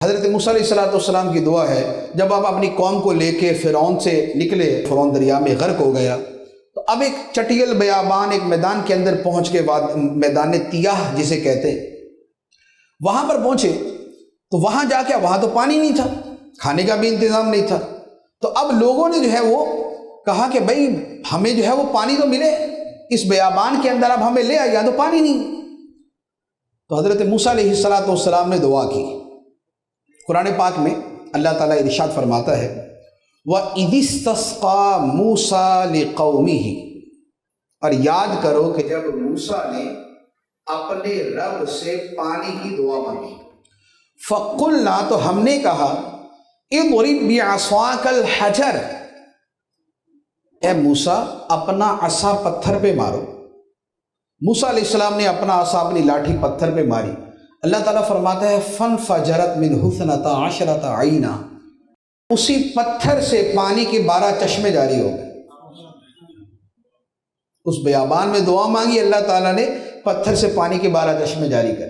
حضرت موسیٰ علیہ السلام کی دعا ہے، جب آپ اپنی قوم کو لے کے فرعون سے نکلے، فرعون دریا میں غرق ہو گیا، تو اب ایک چٹیل بیابان، ایک میدان کے اندر پہنچ کے میدان تیاہ جسے کہتے ہیں، وہاں پر پہنچے تو وہاں جا کے وہاں تو پانی نہیں تھا، کھانے کا بھی انتظام نہیں تھا، تو اب لوگوں نے جو ہے وہ کہا کہ بھئی ہمیں جو ہے وہ پانی تو ملے، اس بیابان کے اندر اب ہمیں لے آئے، یہاں تو پانی نہیں۔ تو حضرت موسیٰ علیہ السلام نے دعا کی۔ قرآن پاک میں اللہ تعالیٰ ارشاد فرماتا ہے وَإِذِ اسْتَسْقَىٰ مُوسَىٰ لِقَوْمِهِ، اور یاد کرو کہ جب موسیٰ نے اپنے رب سے پانی کی دعا مانگی، فَقُلْنَا، تو ہم نے کہا اضرب بعصاک الحجر، اے موسیٰ اپنا عصا پتھر پہ مارو۔ موسیٰ علیہ السلام نے اپنا عصا، اپنی لاٹھی پتھر پہ ماری۔ اللہ تعالیٰ فرماتا ہے فَانْفَجَرَتْ مِنْهُ اثْنَتَا عَشْرَةَ عَيْنًا، اسی پتھر سے پانی کے 12 چشمے جاری ہو گئے۔ اس بیابان میں دعا مانگی، اللہ تعالیٰ نے پتھر سے پانی کے 12 چشمے جاری کر۔